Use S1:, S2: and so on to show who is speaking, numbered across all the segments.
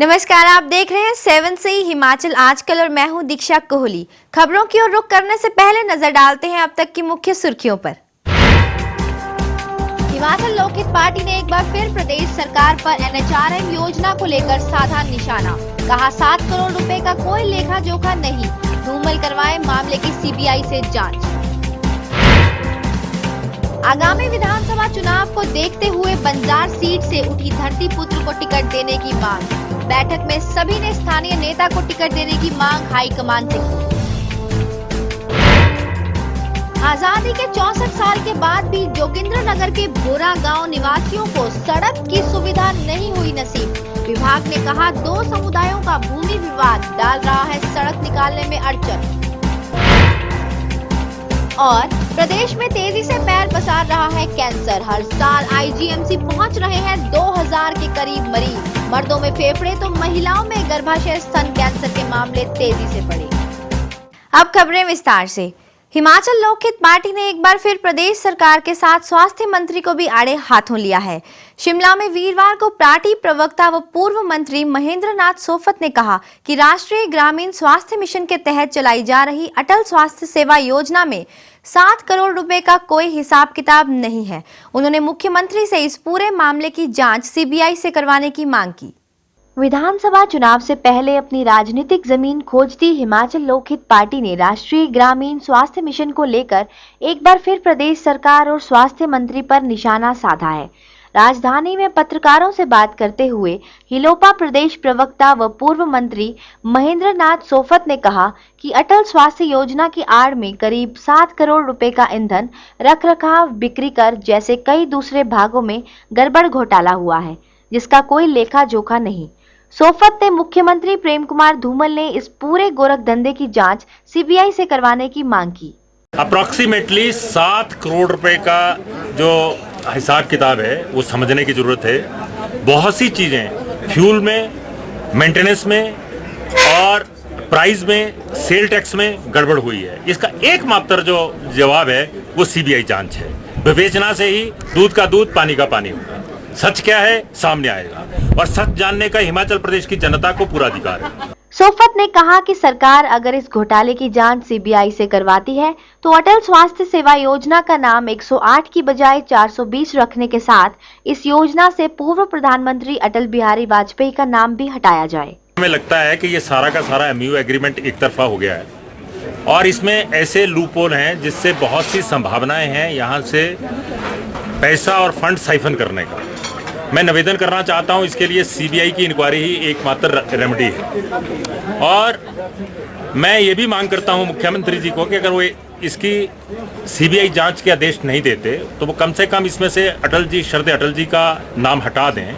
S1: नमस्कार, आप देख रहे हैं 7 से हिमाचल आजकल और मैं हूं दीक्षा कोहली। खबरों की ओर रुख करने से पहले नजर डालते हैं अब तक की मुख्य सुर्खियों पर। हिमाचल लोकहित पार्टी ने एक बार फिर प्रदेश सरकार पर NHRM योजना को लेकर साधा निशाना। कहा 7 करोड़ रुपए का कोई लेखा जोखा नहीं, धूमल करवाए मामले की CBI से जांच। आगामी विधानसभा चुनाव को देखते हुए बंजार सीट से उठी धरतीपुत्र को टिकट देने की मांग। बैठक में सभी ने स्थानीय नेता को टिकट देने की मांग हाईकमान से की। आजादी के 64 साल के बाद भी जोगिंद्रनगर के भोरा गांव निवासियों को सड़क की सुविधा नहीं हुई नसीब। विभाग ने कहा 2 समुदायों का भूमि विवाद डाल रहा है सड़क निकालने में अड़चन। और प्रदेश में तेजी से पैर पसार रहा है कैंसर। हर साल IGMC पहुंच रहे हैं 2000 के करीब मरीज। मर्दों में फेफड़े तो महिलाओं में गर्भाशय स्तन कैंसर के मामले तेजी से बढ़े। अब खबरें विस्तार से। हिमाचल लोकहित पार्टी ने एक बार फिर प्रदेश सरकार के साथ स्वास्थ्य मंत्री को भी आड़े हाथों लिया है। शिमला में वीरवार को पार्टी प्रवक्ता व पूर्व मंत्री महेंद्र नाथ सोफत ने कहा कि राष्ट्रीय ग्रामीण स्वास्थ्य मिशन के तहत चलाई जा रही अटल स्वास्थ्य सेवा योजना में 7 करोड़ रुपए का कोई हिसाब किताब नहीं है। उन्होंने मुख्यमंत्री से इस पूरे मामले की जांच CBI से करवाने की मांग की। विधानसभा चुनाव से पहले अपनी राजनीतिक जमीन खोजती हिमाचल लोकहित पार्टी ने राष्ट्रीय ग्रामीण स्वास्थ्य मिशन को लेकर एक बार फिर प्रदेश सरकार और स्वास्थ्य मंत्री पर निशाना साधा है। राजधानी में पत्रकारों से बात करते हुए हिलोपा प्रदेश प्रवक्ता व पूर्व मंत्री महेंद्र नाथ सोफत ने कहा कि अटल स्वास्थ्य योजना की आड़ में करीब 7 करोड़ रुपए का ईंधन, रखरखाव, बिक्री कर जैसे कई दूसरे भागों में गड़बड़ घोटाला हुआ है, जिसका कोई लेखा जोखा नहीं। सोफत ने मुख्यमंत्री प्रेम कुमार धूमल ने इस पूरे गोरख धंधे की जांच CBI से करवाने की मांग की।
S2: अप्रॉक्सीमेटली 7 करोड़ रुपए का जो हिसाब किताब है वो समझने की जरूरत है। बहुत सी चीजें फ्यूल में, मेंटेनेंस में और प्राइस में, सेल टैक्स में गड़बड़ हुई है। इसका एकमात्र जो जवाब है वो CBI जांच है। विवेचना से ही दूध का दूध, पानी का पानी होगा। सच क्या है सामने आएगा और सच जानने का हिमाचल प्रदेश की जनता को पूरा अधिकार है।
S1: सोफत ने कहा कि सरकार अगर इस घोटाले की जांच CBI से करवाती है तो अटल स्वास्थ्य सेवा योजना का नाम 108 की बजाय 420 रखने के साथ इस योजना से पूर्व प्रधानमंत्री अटल बिहारी वाजपेयी का नाम भी हटाया जाए।
S2: हमें लगता है कि ये सारा का सारा MOU एग्रीमेंट एक तरफा हो गया है और इसमें ऐसे लूपहोल हैं जिससे बहुत सी संभावनाएं हैं यहाँ से पैसा और फंड साइफन करने का। मैं निवेदन करना चाहता हूं, इसके लिए CBI की इंक्वायरी ही एकमात्र रेमेडी है। और मैं ये भी मांग करता हूं मुख्यमंत्री जी को कि अगर वो इसकी CBI जांच के आदेश नहीं देते तो वो कम से कम इसमें से अटल जी, शरद अटल जी का नाम हटा दें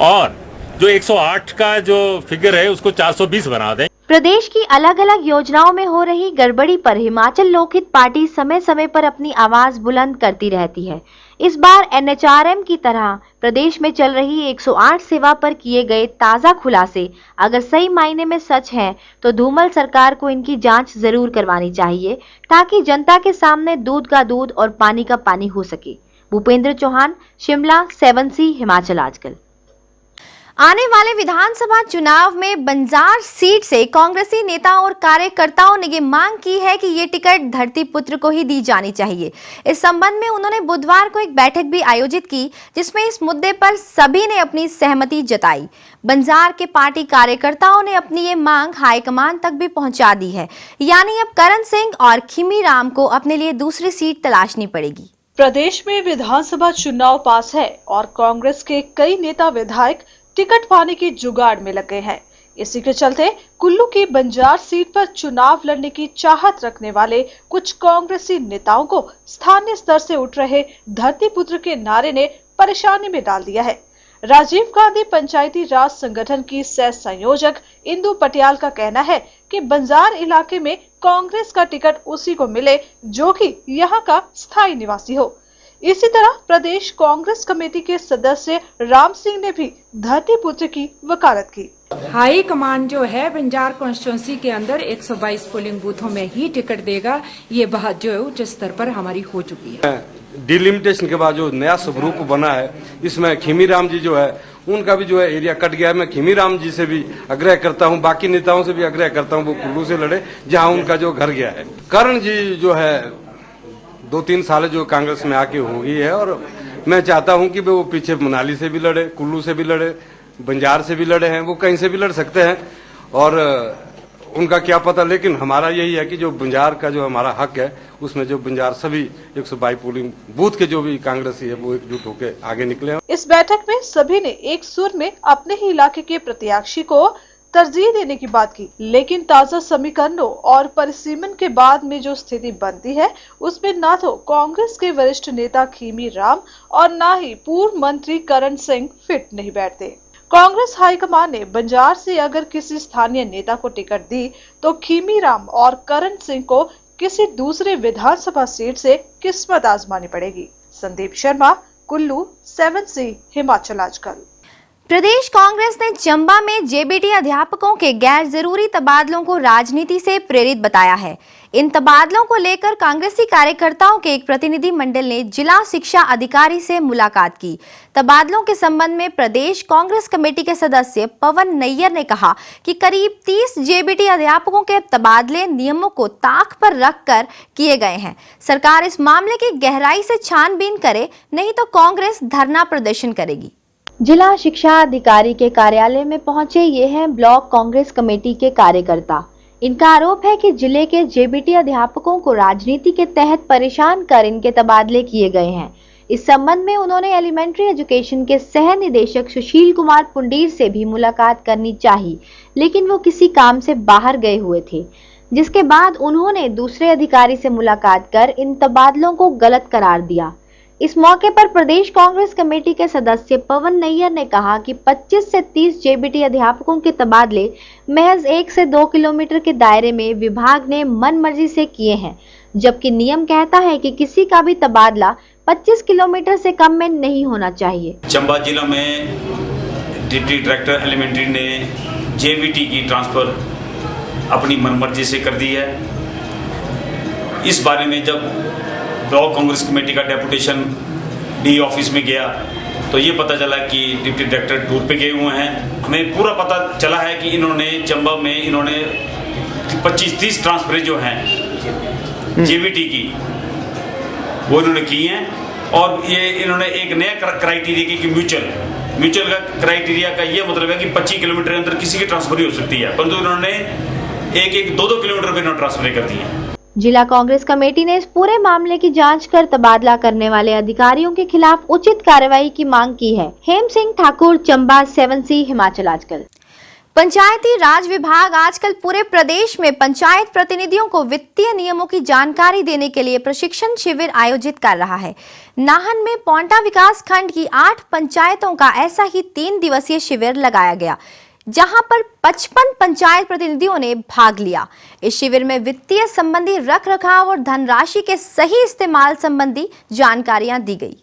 S2: और जो 108 का जो फिगर है उसको 420 बना दें।
S1: प्रदेश की अलग अलग योजनाओं में हो रही गड़बड़ी पर हिमाचल लोकहित पार्टी समय समय पर अपनी आवाज बुलंद करती रहती है। इस बार NHRM की तरह प्रदेश में चल रही 108 सेवा पर किए गए ताजा खुलासे अगर सही मायने में सच हैं तो धूमल सरकार को इनकी जांच जरूर करवानी चाहिए ताकि जनता के सामने दूध का दूध और पानी का पानी हो सके। भूपेंद्र चौहान, शिमला, 7C हिमाचल आजकल। आने वाले विधानसभा चुनाव में बंजार सीट से कांग्रेसी नेताओं और कार्यकर्ताओं ने ये मांग की है कि ये टिकट धरतीपुत्र को ही दी जानी चाहिए। इस संबंध में उन्होंने बुधवार को एक बैठक भी आयोजित की जिसमें इस मुद्दे पर सभी ने अपनी सहमति जताई। बंजार के पार्टी कार्यकर्ताओं ने अपनी ये मांग हाईकमान तक भी पहुंचा दी है, यानी अब करण सिंह और खीमी राम को अपने लिए दूसरी सीट तलाशनी पड़ेगी।
S3: प्रदेश में विधानसभा चुनाव पास है और कांग्रेस के कई नेता विधायक टिकट पाने की जुगाड़ में लगे हैं। इसी के चलते कुल्लू की बंजार सीट पर चुनाव लड़ने की चाहत रखने वाले कुछ कांग्रेसी नेताओं को स्थानीय स्तर से उठ रहे धरतीपुत्र के नारे ने परेशानी में डाल दिया है। राजीव गांधी पंचायती राज संगठन की सह संयोजक इंदु पटियाल का कहना है कि बंजार इलाके में कांग्रेस का टिकट उसी को मिले जो कि यहाँ का स्थायी निवासी हो। इसी तरह प्रदेश कांग्रेस कमेटी के सदस्य राम सिंह ने भी धरतीपुत्र की वकालत की।
S4: हाई कमान जो है बंजार कॉन्स्टिट्यूंसी के अंदर 122 पोलिंग बूथों में ही टिकट देगा, ये बात जो है उच्च स्तर पर हमारी हो चुकी है।
S5: डिलिमिटेशन के बाद जो नया स्वरूप बना है इसमें खीमी राम जी जो है उनका भी जो है एरिया कट गया है। मैं खीमीराम जी से भी आग्रह करता हूं, बाकी नेताओं से भी आग्रह करता हूं, वो कुल्लू से लड़े जहां उनका जो घर गया है। करण जी जो है 2-3 साल जो कांग्रेस में आके हो गई है, और मैं चाहता हूं कि वो पीछे मनाली से भी लड़े, कुल्लू से भी लड़े, बंजार से भी लड़े हैं, वो कहीं से भी लड़ सकते हैं और उनका क्या पता। लेकिन हमारा यही है कि जो बंजार का जो हमारा हक है, उसमें जो बंजार सभी 122 पोलिंग बूथ के जो भी कांग्रेसी है वो एकजुट होकर आगे निकले।
S3: इस बैठक में सभी ने एक सुर में अपने ही इलाके के प्रत्याशी को तरजीह देने की बात की, लेकिन ताजा समीकरणों और परिसीमन के बाद में जो स्थिति बनती है उसमें न तो कांग्रेस के वरिष्ठ नेता खीमी राम और न ही पूर्व मंत्री करण सिंह फिट नहीं बैठते। कांग्रेस हाईकमान ने बंजार से अगर किसी स्थानीय नेता को टिकट दी तो खीमी राम और करण सिंह को किसी दूसरे विधानसभा सीट से किस्मत आजमानी पड़ेगी। संदीप शर्मा, कुल्लू, 7C हिमाचल आजकल।
S1: प्रदेश कांग्रेस ने चंबा में जेबीटी अध्यापकों के गैर जरूरी तबादलों को राजनीति से प्रेरित बताया है। इन तबादलों को लेकर कांग्रेसी कार्यकर्ताओं के एक प्रतिनिधि मंडल ने जिला शिक्षा अधिकारी से मुलाकात की। तबादलों के संबंध में प्रदेश कांग्रेस कमेटी के सदस्य पवन नैयर ने कहा कि करीब 30 जेबीटी अध्यापकों के तबादले नियमों को ताक पर रखकर किए गए हैं। सरकार इस मामले की गहराई से छानबीन करे, नहीं तो कांग्रेस धरना प्रदर्शन करेगी। जिला शिक्षा अधिकारी के कार्यालय में पहुंचे ये हैं ब्लॉक कांग्रेस कमेटी के कार्यकर्ता। इनका आरोप है कि जिले के जेबीटी अध्यापकों को राजनीति के तहत परेशान कर इनके तबादले किए गए हैं। इस संबंध में उन्होंने एलिमेंट्री एजुकेशन के सह निदेशक सुशील कुमार पुंडीर से भी मुलाकात करनी चाहिए, लेकिन वो किसी काम से बाहर गए हुए थे, जिसके बाद उन्होंने दूसरे अधिकारी से मुलाकात कर इन तबादलों को गलत करार दिया। इस मौके पर प्रदेश कांग्रेस कमेटी के सदस्य पवन नैयर ने कहा कि 25 से 30 जेबीटी अध्यापकों के तबादले महज 1 से 2 किलोमीटर के दायरे में विभाग ने मनमर्जी से किए हैं, जबकि नियम कहता है कि किसी का भी तबादला 25 किलोमीटर से कम में नहीं होना चाहिए।
S6: चंबा जिला में डिप्टी डायरेक्टर एलिमेंट्री ने जेबीटी की ट्रांसफर अपनी मनमर्जी से कर दी है। इस बारे में जब ब्लॉक कांग्रेस कमेटी का डेपुटेशन डी ऑफिस में गया तो ये पता चला कि डिप्टी डायरेक्टर टूर पे गए हुए हैं। हमें पूरा पता चला है कि इन्होंने चंबा में 25-30 ट्रांसफर जो हैं जेबीटी की वो इन्होंने की हैं, और ये इन्होंने एक नया क्राइटेरिया की कि म्यूचुअल का क्राइटेरिया का ये मतलब है कि 25 किलोमीटर के अंदर किसी की ट्रांसफर ही हो सकती है, परंतु इन्होंने 1-2 किलोमीटर पे ट्रांसफर कर दी है।
S1: जिला कांग्रेस कमेटी ने इस पूरे मामले की जांच कर तबादला करने वाले अधिकारियों के खिलाफ उचित कार्रवाई की मांग की है। हेम सिंह ठाकुर, चंबा, 7C हिमाचल आजकल। पंचायती राज विभाग आजकल पूरे प्रदेश में पंचायत प्रतिनिधियों को वित्तीय नियमों की जानकारी देने के लिए प्रशिक्षण शिविर आयोजित कर रहा है। नाहन में पौंटा विकास खंड की 8 पंचायतों का ऐसा ही 3 दिवसीय शिविर लगाया गया, जहां पर 55 पंचायत प्रतिनिधियों ने भाग लिया। इस शिविर में वित्तीय संबंधी रखरखाव और धनराशि के सही इस्तेमाल संबंधी जानकारियां दी गई।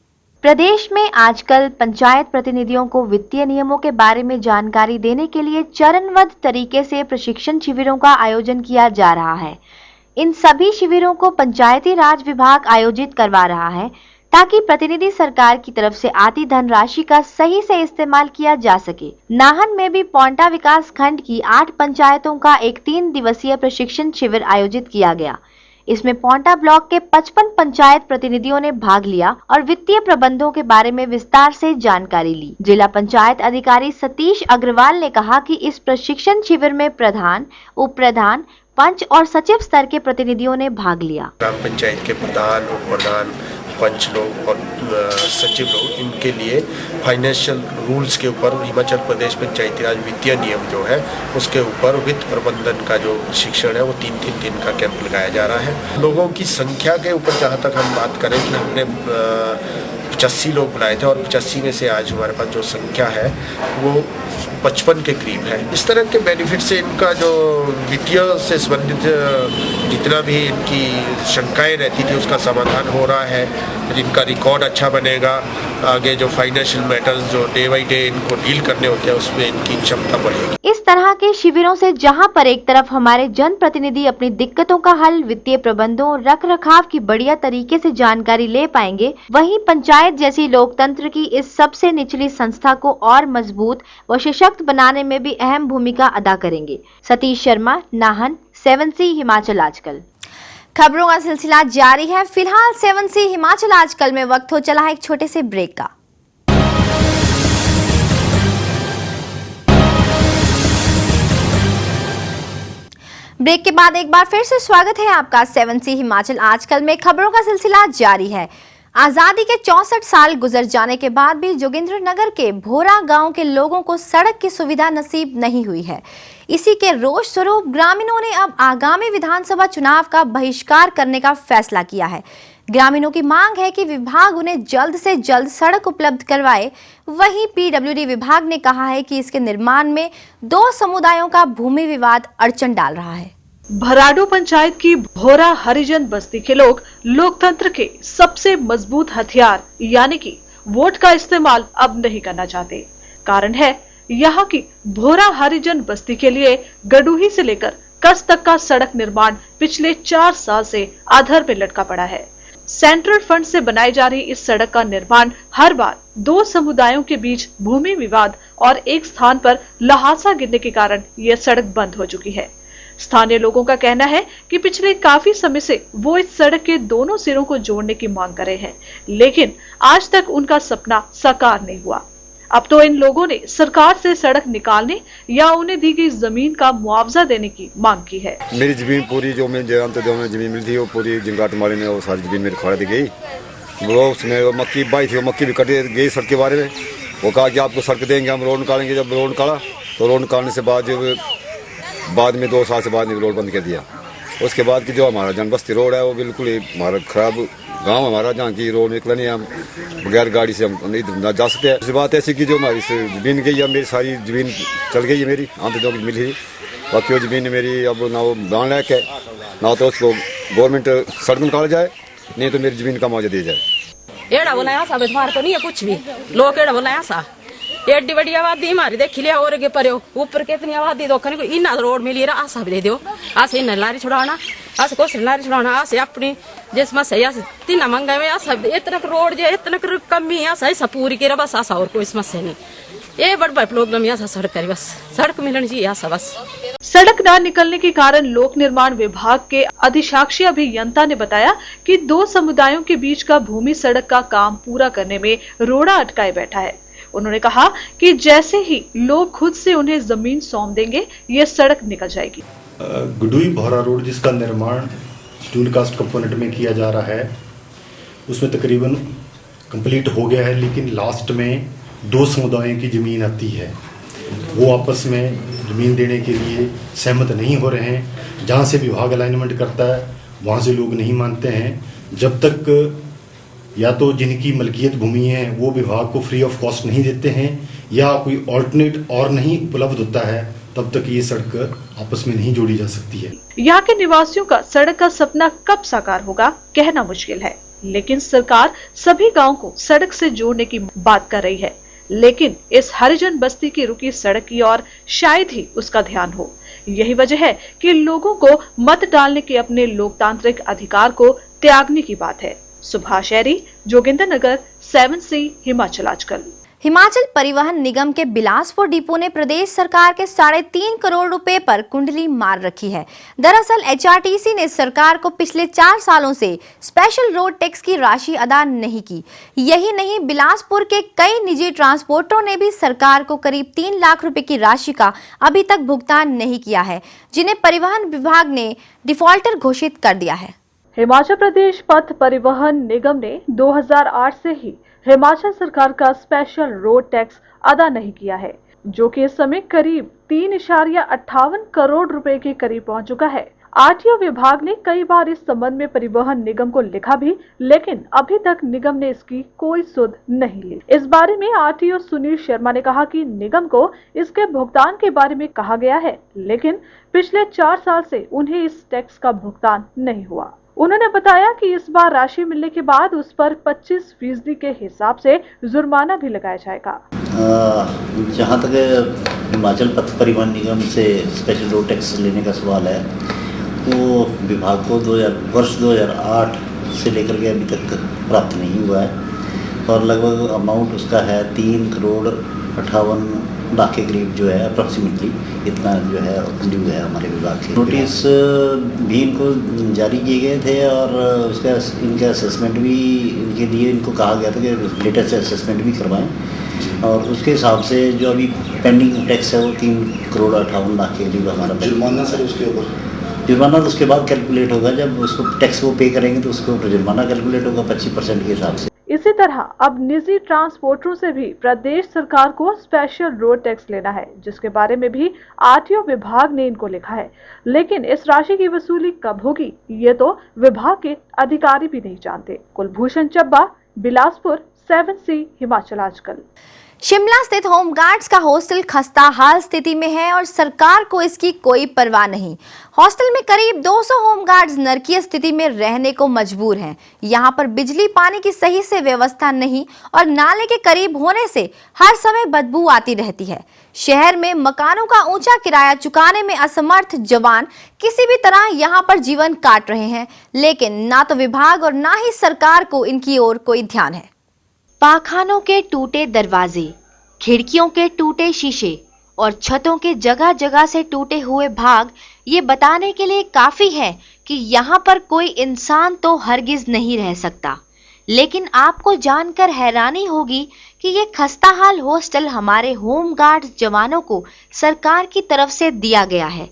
S1: प्रदेश में आजकल पंचायत प्रतिनिधियों को वित्तीय नियमों के बारे में जानकारी देने के लिए चरणबद्ध तरीके से प्रशिक्षण शिविरों का आयोजन किया जा रहा है। इन सभी शिविरों को पंचायती राज विभाग आयोजित करवा रहा है ताकि प्रतिनिधि सरकार की तरफ से आती धनराशि का सही से इस्तेमाल किया जा सके। नाहन में भी पौंटा विकास खंड की 8 पंचायतों का एक 3 दिवसीय प्रशिक्षण शिविर आयोजित किया गया। इसमें पौंटा ब्लॉक के 55 पंचायत प्रतिनिधियों ने भाग लिया और वित्तीय प्रबंधों के बारे में विस्तार से जानकारी ली। जिला पंचायत अधिकारी सतीश अग्रवाल ने कहा कि इस प्रशिक्षण शिविर में प्रधान, उप प्रधान, पंच और सचिव स्तर के प्रतिनिधियों ने भाग लिया।
S7: ग्राम पंचायत के प्रधान, उप प्रधान, पंच लोग और सचिव लोग, इनके लिए फाइनेंशियल रूल्स के ऊपर हिमाचल प्रदेश पंचायती राज वित्तीय नियम जो है उसके ऊपर वित्त प्रबंधन का जो प्रशिक्षण है वो 3-3 दिन का कैंप लगाया जा रहा है। लोगों की संख्या के ऊपर जहाँ तक हम बात करें कि हमने 85 लोग बुलाए थे और 85 में से आज हमारे पास जो संख्या है वो 55 के करीब है। इस तरह के बेनिफिट से इनका जो वित्तीय से संबंधित जितना भी इनकी शंकाएं रहती थी उसका समाधान हो रहा है। इनका रिकॉर्ड अच्छा बनेगा, आगे जो फाइनेंशियल मैटर्स जो डे बाई डे इनको डील करने होते हैं उसमें इनकी क्षमता बढ़ेगी।
S1: इस तरह के शिविरों से जहां पर एक तरफ हमारे जनप्रतिनिधि अपनी दिक्कतों का हल, वित्तीय प्रबंधों, रख रखाव की बढ़िया तरीके से जानकारी ले पाएंगे, वहीं पंचायत जैसी लोकतंत्र की इस सबसे निचली संस्था को और मजबूत व सशक्त बनाने में भी अहम भूमिका अदा करेंगे। सतीश शर्मा, नाहन, 7C हिमाचल आजकल। खबरों का सिलसिला जारी है। फिलहाल 7C हिमाचल आजकल में वक्त हो चला है एक छोटे से ब्रेक का। ब्रेक के बाद एक बार फिर से स्वागत है आपका 7C हिमाचल आजकल में। खबरों का सिलसिला जारी है। आजादी के 64 साल गुजर जाने के बाद भी जोगिंद्रनगर के भोरा गांव के लोगों को सड़क की सुविधा नसीब नहीं हुई है। इसी के रोष स्वरूप ग्रामीणों ने अब आगामी विधानसभा चुनाव का बहिष्कार करने का फैसला किया है। ग्रामीणों की मांग है कि विभाग उन्हें जल्द से जल्द सड़क उपलब्ध करवाए। वहीं पीडब्ल्यूडी विभाग ने कहा है कि इसके निर्माण में 2 समुदायों का भूमि विवाद अड़चन डाल रहा है।
S3: भराडो पंचायत की भोरा हरिजन बस्ती के लोग लोकतंत्र के सबसे मजबूत हथियार यानी कि वोट का इस्तेमाल अब नहीं करना चाहते। कारण है यहाँ की भोरा हरिजन बस्ती के लिए गडूही से लेकर कस तक का सड़क निर्माण पिछले 4 साल से आधर पे लटका पड़ा है। सेंट्रल फंड से बनाई जा रही इस सड़क का निर्माण हर बार 2 समुदायों के बीच भूमि विवाद और एक स्थान पर लहासा गिरने के कारण यह सड़क बंद हो चुकी है। स्थानीय लोगों का कहना है कि पिछले काफी समय से वो इस सड़क के दोनों सिरों को जोड़ने की मांग कर रहे हैं, लेकिन आज तक उनका सपना साकार नहीं हुआ। अब तो इन लोगों ने सरकार से सड़क निकालने या उन्हें दी गई जमीन का मुआवजा देने की मांग की है।
S8: मेरी जमीन पूरी जो मैं जमीन मिली थी वो पूरी जिंगाट माली ने वो सारी जमीन मेरी खड़ा दी गई। वो उसमें वो मक्की बाई थी, वो मक्की भी कट गई सड़क के बारे में। वो कहा कि आपको सड़क देंगे, हम रोड निकालेंगे। जब रोड निकाला तो रोड निकालने से बाद में 2 साल से बाद में रोड बंद कर दिया। उसके बाद की जो हमारा जनबस्ती रोड है वो बिल्कुल ही हमारा खराब गांव हमारा, जहाँ की रोड निकला नहीं, हम बगैर गाड़ी से हम नहीं जा सकते। दूसरी बात ऐसी की जो हमारी जमीन गई है, मेरी सारी जमीन चल गई है, मेरी आंत जो मिली थी। बाकी वो जमीन मेरी अब ना वो दान लायक है, ना तो उसको गवर्नमेंट सड़क निकाल जाए, नहीं तो मेरी जमीन का मुआवजा दिया जाए।
S9: एड़ा बोला ऐसा बेमार तो नहीं है कुछ भी, लोग एड़ा बोला ऐसा एड्डी बड़ी आबादी हमारी देखी लिया और पर ऊपर कितनी आबादी दोखने को इना रोड मिली रहा आशा भी दे दो। आस इन लारी छुड़ाना, आस कुछ लारी छुड़ाना, आस अपनी जिसमें सही आस तीन मंगा में आशा इतना रोड जो इतना कमी आशा ऐसा पूरी के बस आशा और कोई समस्या नहीं। ये बड़ा प्रॉब्लम है सड़क करी, बस सड़क मिलनी चाहिए आशा बस।
S3: सड़क न निकलने के कारण लोक निर्माण विभाग के अधिशाक्षी अभियंता ने बताया कि 2 समुदायों के बीच का भूमि सड़क का काम पूरा करने में रोड़ा अटकाए बैठा है। उन्होंने कहा कि जैसे ही लोग खुद से उन्हें जमीन सौंप देंगे, ये सड़क निकल जाएगी।
S10: गडुई भोरा रोड जिसका निर्माण स्टूल कास्ट कंपोनेंट में किया जा रहा है, उसमें तकरीबन कंप्लीट हो गया है, लेकिन लास्ट में 2 समुदायों की जमीन आती है। वो आपस में जमीन देने के लिए सहमत नहीं हो रहे हैं। जहाँ से विभाग अलाइनमेंट करता है वहाँ से लोग नहीं मानते हैं। जब तक या तो जिनकी मलकियत भूमि है वो विभाग को फ्री ऑफ कॉस्ट नहीं देते हैं या कोई ऑल्टरनेट और नहीं उपलब्ध होता है, तब तक ये सड़क आपस में नहीं जोड़ी जा सकती है।
S3: यहाँ के निवासियों का सड़क का सपना कब साकार होगा कहना मुश्किल है, लेकिन सरकार सभी गाँव को सड़क से जोड़ने की बात कर रही है। लेकिन इस हरिजन बस्ती की रुकी सड़क की ओर शायद ही उसका ध्यान हो। यही वजह है कि लोगों को मत डालने के अपने लोकतांत्रिक अधिकार को त्यागने की बात है। सुभाष एरी, जोगिंद्रनगर, 7C हिमाचल आजकल।
S1: हिमाचल परिवहन निगम के बिलासपुर डिपो ने प्रदेश सरकार के 3.5 करोड़ रुपए पर कुंडली मार रखी है। दरअसल HRTC ने सरकार को पिछले 4 सालों से स्पेशल रोड टैक्स की राशि अदा नहीं की। यही नहीं, बिलासपुर के कई निजी ट्रांसपोर्टरों ने भी सरकार को करीब 3 लाख रुपए की राशि का अभी तक भुगतान नहीं किया है, जिन्हें परिवहन विभाग ने डिफॉल्टर घोषित कर दिया है।
S3: हिमाचल प्रदेश पथ परिवहन निगम ने 2008 से ही हिमाचल सरकार का स्पेशल रोड टैक्स अदा नहीं किया है, जो कि इस समय करीब 3.58 करोड़ रुपए के करीब पहुंच चुका है। आरटीओ विभाग ने कई बार इस संबंध में परिवहन निगम को लिखा भी, लेकिन अभी तक निगम ने इसकी कोई सुध नहीं ली। इस बारे में आरटीओ सुनील शर्मा ने कहा कि निगम को इसके भुगतान के बारे में कहा गया है, लेकिन पिछले 4 साल से उन्हें इस टैक्स का भुगतान नहीं हुआ। उन्होंने बताया कि इस बार राशि मिलने के बाद उस पर 25% के हिसाब से जुर्माना भी लगाया जाएगा।
S11: जहाँ तक हिमाचल पथ परिवहन निगम से स्पेशल रोड टैक्स लेने का सवाल है, तो विभाग को वर्ष 2008 से लेकर के अभी तक प्राप्त नहीं हुआ है और लगभग अमाउंट उसका है 3,58 लाख के करीब जो है अप्रॉक्सीमेटली इतना जो है ड्यू है हमारे विभाग से। नोटिस भी इनको जारी किए गए थे और उसका इनका असेसमेंट भी इनके लिए इनको कहा गया था कि लेटेस्ट असेसमेंट भी करवाएं और उसके हिसाब से जो अभी पेंडिंग टैक्स है वो 3,58 लाख के करीब हमारा जुर्माना। सर उसके ऊपर जुर्माना तो उसके बाद कैलकुलेट होगा, जब उसको टैक्स को पे करेंगे तो उसके ऊपर जुर्माना कैलकुलेट होगा 25% के हिसाब से।
S3: इसी तरह अब निजी ट्रांसपोर्टरों से भी प्रदेश सरकार को स्पेशल रोड टैक्स लेना है, जिसके बारे में भी आरटीओ विभाग ने इनको लिखा है। लेकिन इस राशि की वसूली कब होगी ये तो विभाग के अधिकारी भी नहीं जानते। कुलभूषण चब्बा, बिलासपुर, 7C हिमाचल आजकल।
S1: शिमला स्थित होमगार्ड्स का हॉस्टल खस्ताहाल स्थिति में है और सरकार को इसकी कोई परवाह नहीं। हॉस्टल में करीब 200 होमगार्ड्स नरकीय स्थिति में रहने को मजबूर हैं। यहाँ पर बिजली पानी की सही से व्यवस्था नहीं और नाले के करीब होने से हर समय बदबू आती रहती है। शहर में मकानों का ऊंचा किराया चुकाने में असमर्थ जवान किसी भी तरह यहाँ पर जीवन काट रहे हैं, लेकिन ना तो विभाग और ना ही सरकार को इनकी ओर कोई ध्यान है। पाखानों के टूटे दरवाजे, खिड़कियों के टूटे शीशे और छतों के जगह जगह से टूटे हुए भाग ये बताने के लिए काफी है कि यहाँ पर कोई इंसान तो हरगिज नहीं रह सकता। लेकिन आपको जानकर हैरानी होगी कि ये खस्ताहाल हॉस्टल हमारे होमगार्ड्स जवानों को सरकार की तरफ से दिया गया है।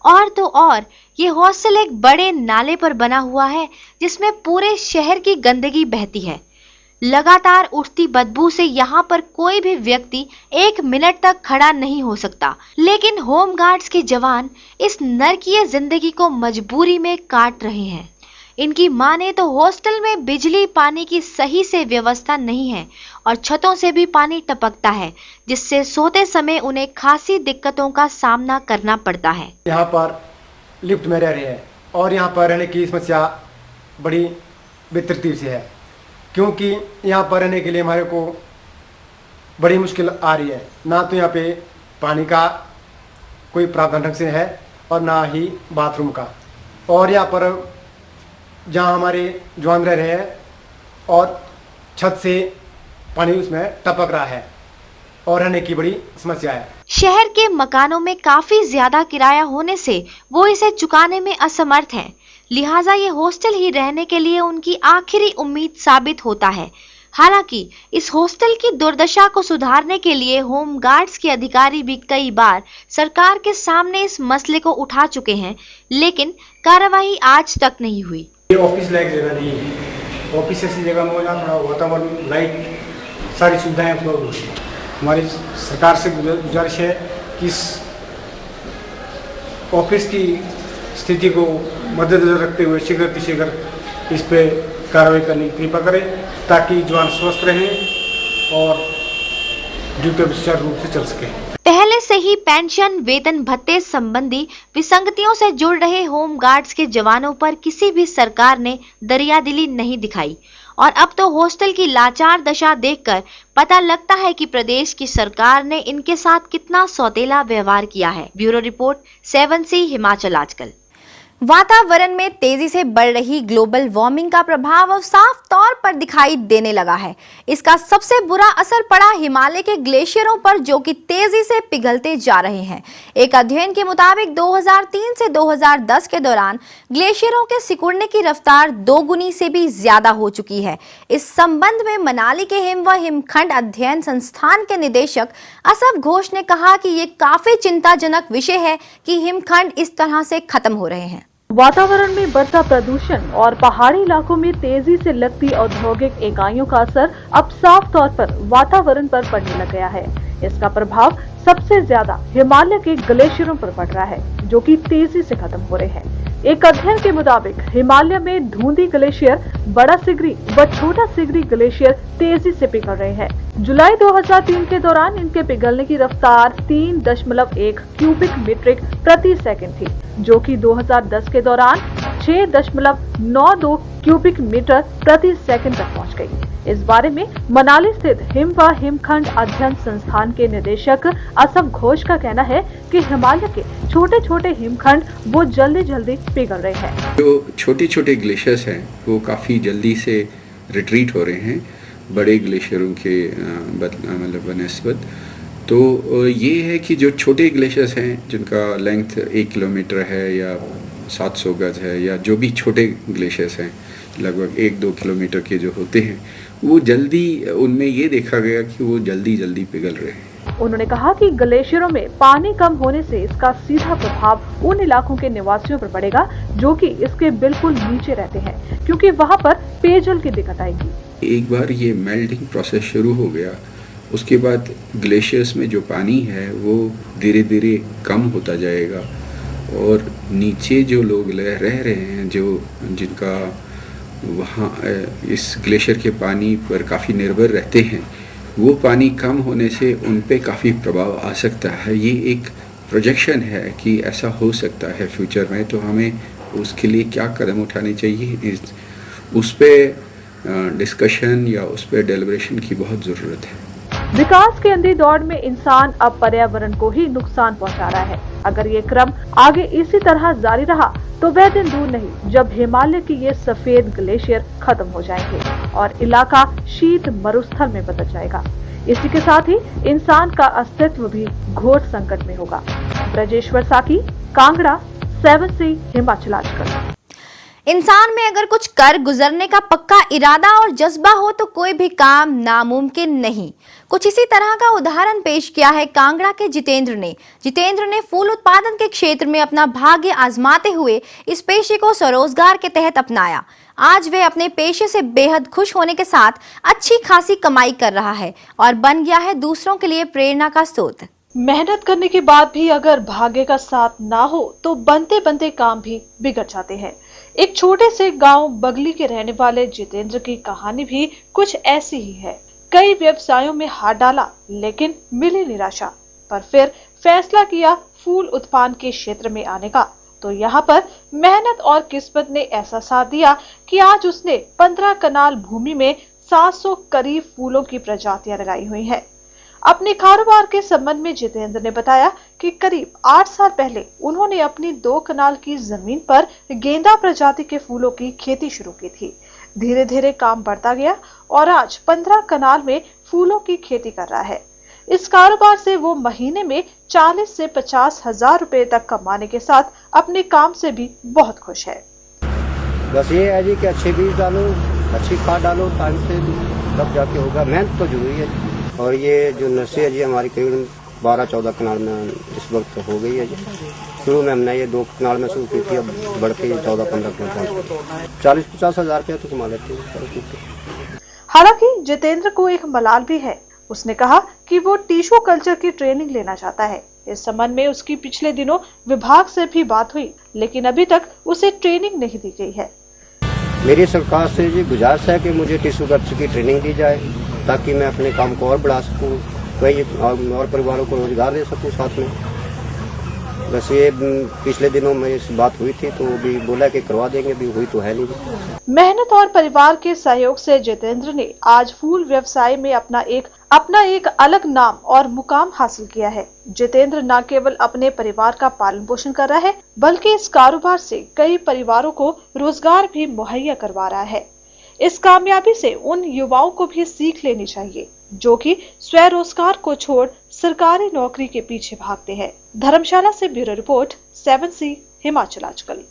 S1: और तो और ये हॉस्टल एक बड़े नाले पर बना हुआ है जिसमें पूरे शहर की गंदगी बहती है। लगातार उठती बदबू से यहाँ पर कोई भी व्यक्ति 1 मिनट तक खड़ा नहीं हो सकता। लेकिन होमगार्ड्स के जवान इस नरकीय जिंदगी को मजबूरी में काट रहे हैं। इनकी माने तो हॉस्टल में बिजली पानी की सही से व्यवस्था नहीं है और छतों से भी पानी टपकता है, जिससे सोते समय उन्हें खासी दिक्कतों का सामना करना पड़ता है।
S12: यहाँ पर लिफ्ट में रह रहे हैं और यहाँ पर रहने की समस्या बड़ी बेतरतीब से है, क्योंकि यहाँ पर रहने के लिए हमारे को बड़ी मुश्किल आ रही है। ना तो यहाँ पे पानी का कोई प्रावधान ढंग से है और ना ही बाथरूम का, और यहाँ पर जहाँ हमारे जवान रह रहे हैं और छत से पानी उसमें टपक रहा है और रहने की बड़ी समस्या है।
S1: शहर के मकानों में काफी ज्यादा किराया होने से वो इसे चुकाने में असमर्थ हैं। लिहाजा ये हॉस्टल ही रहने के लिए उनकी आखिरी उम्मीद साबित होता है। हालांकि इस हॉस्टल की दुर्दशा को सुधारने के लिए होमगार्ड्स के अधिकारी भी कई बार सरकार के सामने इस मसले को उठा चुके हैं, लेकिन कार्रवाई आज तक नहीं हुई।
S12: ऑफिस लायक जगह नहीं है। ऑफिस ऐसी जगह में थोड़ा वातावरण, लाइट, सारी सुविधाएं उपलब्ध होती है। हमारी सरकार से गुजारिश है कि इस ऑफिस की स्थिति को मद्देनजर रखते हुए शीघ्र इस पे कार्रवाई करने की कृपा करें, ताकि जवान स्वस्थ रहें और ड्यूटी पे सुचारू रूप से चल सके।
S1: पहले से ही पेंशन, वेतन भत्ते संबंधी विसंगतियों से जुड़ रहे होमगार्ड्स के जवानों पर किसी भी सरकार ने दरियादिली नहीं दिखाई और अब तो हॉस्टल की लाचार दशा देखकर पता लगता है कि प्रदेश की सरकार ने इनके साथ कितना सौतेला व्यवहार किया है। ब्यूरो रिपोर्ट, 7C हिमाचल आजकल। वातावरण में तेजी से बढ़ रही ग्लोबल वार्मिंग का प्रभाव अब साफ तौर पर दिखाई देने लगा है। इसका सबसे बुरा असर पड़ा हिमालय के ग्लेशियरों पर, जो कि तेजी से पिघलते जा रहे हैं। एक अध्ययन के मुताबिक 2003 से 2010 के दौरान ग्लेशियरों के सिकुड़ने की रफ्तार 2 गुनी से भी ज्यादा हो चुकी है। इस संबंध में मनाली के हिम व हिमखंड अध्ययन संस्थान के निदेशक असफ घोष ने कहा कि ये काफी चिंताजनक विषय है कि हिमखंड इस तरह से खत्म हो रहे हैं।
S3: वातावरण में बढ़ता प्रदूषण और पहाड़ी इलाकों में तेजी से लगती औद्योगिक इकाइयों का असर अब साफ तौर पर वातावरण पर पड़ने लग गया है। इसका प्रभाव सबसे ज्यादा हिमालय के ग्लेशियरों पर पड़ रहा है, जो कि तेजी से खत्म हो रहे हैं। एक अध्ययन के मुताबिक हिमालय में धुंधी ग्लेशियर, बड़ा सिगरी व छोटा सिगरी ग्लेशियर तेजी से पिघल रहे हैं। जुलाई 2003 के दौरान इनके पिघलने की रफ्तार 3.1 क्यूबिक मीटर प्रति सेकंड थी, जो कि 2010 के दौरान 6.92 क्यूबिक मीटर प्रति सेकंड तक पहुंच गई। इस बारे में मनाली स्थित हिम व हिमखंड अध्ययन संस्थान के निदेशक असम घोष का कहना है कि हिमालय के छोटे छोटे हिमखंड वो जल्दी जल्दी पिघल रहे हैं।
S13: जो छोटे छोटे ग्लेशियर्स हैं वो काफ़ी जल्दी से रिट्रीट हो रहे हैं बड़े ग्लेशियरों के मतलब बनस्बत। तो ये है कि जो छोटे ग्लेशियर्स हैं जिनका लेंथ 1 किलोमीटर है या 700 गज है, या जो भी छोटे ग्लेशियर्स हैं लगभग 1-2 किलोमीटर के जो होते हैं, वो जल्दी उनमें ये देखा गया कि वो जल्दी जल्दी पिघल रहे हैं।
S3: उन्होंने कहा कि ग्लेशियरों में पानी कम होने से इसका सीधा प्रभाव उन इलाकों के निवासियों पर पड़ेगा जो कि इसके बिल्कुल नीचे रहते हैं, क्योंकि वहां पर पेयजल की दिक्कत आएगी।
S13: एक बार ये मेल्टिंग प्रोसेस शुरू हो गया, उसके बाद ग्लेशियर्स में जो पानी है वो धीरे धीरे कम होता जाएगा और नीचे जो लोग रह रहे हैं, जो जिनका वहाँ इस ग्लेशियर के पानी पर काफ़ी निर्भर रहते हैं, वो पानी कम होने से उन पे काफ़ी प्रभाव आ सकता है। ये एक प्रोजेक्शन है कि ऐसा हो सकता है फ्यूचर में, तो हमें उसके लिए क्या कदम उठाने चाहिए, उस पर डिस्कशन या उस पर डेलिब्रेशन की बहुत ज़रूरत है।
S3: विकास के अंधी दौड़ में इंसान अब पर्यावरण को ही नुकसान पहुंचा रहा है। अगर ये क्रम आगे इसी तरह जारी रहा तो वह दिन दूर नहीं जब हिमालय की ये सफेद ग्लेशियर खत्म हो जाएंगे और इलाका शीत मरुस्थल में बदल जाएगा। इसी के साथ ही इंसान का अस्तित्व भी घोर संकट में होगा। ब्रजेश्वर साकी, कांगड़ा, 7C हिमाचल आजकल।
S1: इंसान में अगर कुछ कर गुजरने का पक्का इरादा और जज्बा हो तो कोई भी काम नामुमकिन नहीं। कुछ इसी तरह का उदाहरण पेश किया है कांगड़ा के जितेंद्र ने फूल उत्पादन के क्षेत्र में अपना भाग्य आजमाते हुए इस पेशे को स्वरोजगार के तहत अपनाया। आज वे अपने पेशे से बेहद खुश होने के साथ अच्छी खासी कमाई कर रहा है और बन गया है दूसरों के लिए प्रेरणा का स्रोत।
S3: मेहनत करने के बाद भी अगर भाग्य का साथ ना हो तो बनते बनते काम भी बिगड़ जाते हैं। एक छोटे से गांव बगली के रहने वाले जितेंद्र की कहानी भी कुछ ऐसी ही है। कई व्यवसायों में हाथ डाला लेकिन मिली निराशा, पर फिर फैसला किया फूल उत्पादन के क्षेत्र में आने का। तो यहाँ पर मेहनत और किस्मत ने ऐसा साथ दिया कि आज उसने 15 कनाल भूमि में 700 करीब फूलों की प्रजातियां लगाई हुई हैं। अपने कारोबार के संबंध में जितेंद्र ने बताया कि करीब 8 साल पहले उन्होंने अपनी 2 कनाल की जमीन पर गेंदा प्रजाति के फूलों की खेती शुरू की थी। धीरे धीरे काम बढ़ता गया और आज 15 कनाल में फूलों की खेती कर रहा है। इस कारोबार से वो महीने में 40 से 50 हजार रुपए तक कमाने के साथ अपने काम से भी बहुत खुश है।
S14: बस ये है जी कि अच्छे बीज डालो, अच्छी खाद डालो, टाइम से तब जाके होगा। मेहनत तो जरूरी है। और ये जो नर्सरी है जी हमारी करीबन 12-14 कनाल में इस वक्त हो गई है जी। शुरू में हमने ये 2 कनाल में शुरू की थी, अब बढ़ के 14-15 कनाल 40-50 हजार रुपया तो कमा लेते हैं।
S3: हालांकि जितेंद्र को एक मलाल भी है। उसने कहा कि वो टिश्यू कल्चर की ट्रेनिंग लेना चाहता है। इस संबंध में उसकी पिछले दिनों विभाग से भी बात हुई, लेकिन अभी तक उसे ट्रेनिंग नहीं दी गई है।
S14: मेरी सरकार से जी गुजारिश है कि मुझे टिश्यू कल्चर की ट्रेनिंग दी जाए ताकि मैं अपने काम को और बढ़ा सकूं, कई और परिवारों को रोजगार दे सकूं साथ में। बस ये पिछले दिनों में इस बात हुई थी तो भी बोला कि करवा देंगे, भी हुई तो है नहीं।
S3: मेहनत और परिवार के सहयोग से जितेंद्र ने आज फूल व्यवसाय में अपना एक अलग नाम और मुकाम हासिल किया है। जितेंद्र न केवल अपने परिवार का पालन पोषण कर रहा है बल्कि इस कारोबार से कई परिवारों को रोजगार भी मुहैया करवा रहा है। इस कामयाबी से उन युवाओं को भी सीख लेनी चाहिए जो कि स्वरोजगार को छोड़ सरकारी नौकरी के पीछे भागते हैं। धर्मशाला से ब्यूरो रिपोर्ट, 7C हिमाचल आजकल।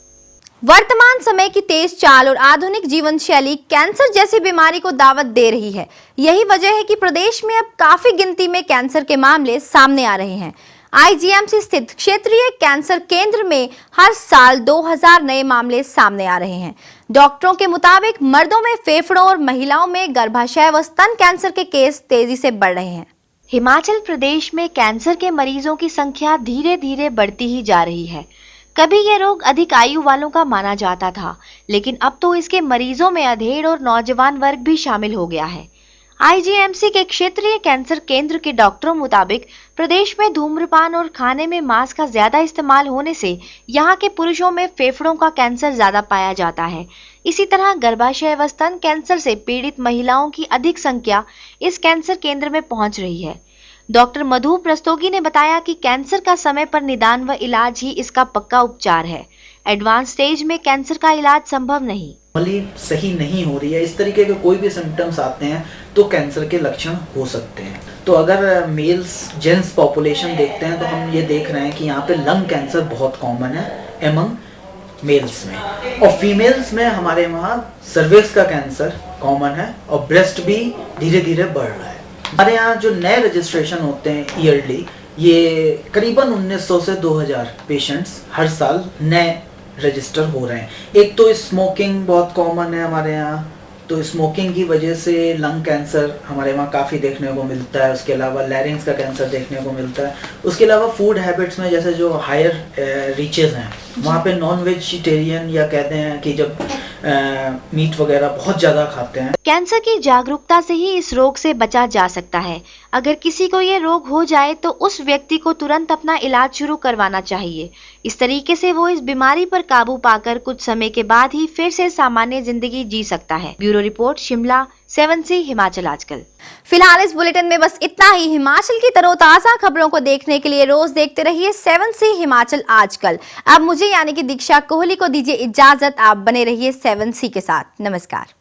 S1: वर्तमान समय की तेज चाल और आधुनिक जीवन शैली कैंसर जैसी बीमारी को दावत दे रही है। यही वजह है कि प्रदेश में अब काफी गिनती में कैंसर के मामले सामने आ रहे हैं। IGMC स्थित क्षेत्रीय कैंसर केंद्र में हर साल 2000 नए मामले सामने आ रहे हैं। डॉक्टरों के मुताबिक मर्दों में फेफड़ों और महिलाओं में गर्भाशय व स्तन कैंसर के केस तेजी से बढ़ रहे हैं। हिमाचल प्रदेश में कैंसर के मरीजों की संख्या धीरे धीरे बढ़ती ही जा रही है। कभी यह रोग अधिक आयु वालों का माना जाता था, लेकिन अब तो इसके मरीजों में अधेड़ और नौजवान वर्ग भी शामिल हो गया है। आईजीएमसी के क्षेत्रीय कैंसर केंद्र के डॉक्टरों मुताबिक प्रदेश में धूम्रपान और खाने में मांस का ज्यादा इस्तेमाल होने से यहाँ के पुरुषों में फेफड़ों का कैंसर ज्यादा पाया जाता है। इसी तरह गर्भाशय व स्तन कैंसर से पीड़ित महिलाओं की अधिक संख्या इस कैंसर केंद्र में पहुंच रही है। डॉक्टर मधु प्रस्तोगी ने बताया कि कैंसर का समय पर निदान व इलाज ही इसका पक्का उपचार है। एडवांस स्टेज में कैंसर का इलाज संभव नहीं।
S15: सही नहीं हो रही है, इस तरीके के कोई भी सिम्टम्स आते हैं तो कैंसर के लक्षण हो सकते हैं। तो अगर मेल्स जेंट्स पॉपुलेशन देखते हैं तो हम ये देख रहे हैं कि यहाँ पे लंग कैंसर बहुत कॉमन है एमंग मेल्स में, और फीमेल्स में हमारे वहाँ सर्विक्स का कैंसर कॉमन है और ब्रेस्ट भी धीरे धीरे बढ़ रहा है। हमारे यहाँ जो नए रजिस्ट्रेशन होते हैं ईयरली, ये करीबन 1900 से 2000 पेशेंट्स हर साल नए रजिस्टर हो रहे हैं। एक तो स्मोकिंग बहुत कॉमन है हमारे यहाँ, तो स्मोकिंग की वजह से लंग कैंसर हमारे वहाँ काफ़ी देखने को मिलता है। उसके अलावा लैरिंग्स का कैंसर देखने को मिलता है। उसके अलावा फूड हैबिट्स में जैसे जो हायर रीचेस हैं वहाँ पे नॉन वेजिटेरियन या कहते हैं कि जब मीट वगैरह बहुत ज़्यादा खाते हैं।
S1: कैंसर की जागरूकता से ही इस रोग से बचा जा सकता है। अगर किसी को ये रोग हो जाए तो उस व्यक्ति को तुरंत अपना इलाज शुरू करवाना चाहिए। इस तरीके से वो इस बीमारी पर काबू पाकर कुछ समय के बाद ही फिर से सामान्य जिंदगी जी सकता है। Bureau report, Shimla, 7C Himachal आजकल।
S16: फिलहाल इस बुलेटिन में बस इतना ही। हिमाचल की तरोताजा खबरों को देखने के लिए रोज देखते रहिए 7C हिमाचल आजकल। अब मुझे यानी कि दीक्षा कोहली को दीजिए इजाजत। आप बने रहिए 7C के साथ। नमस्कार।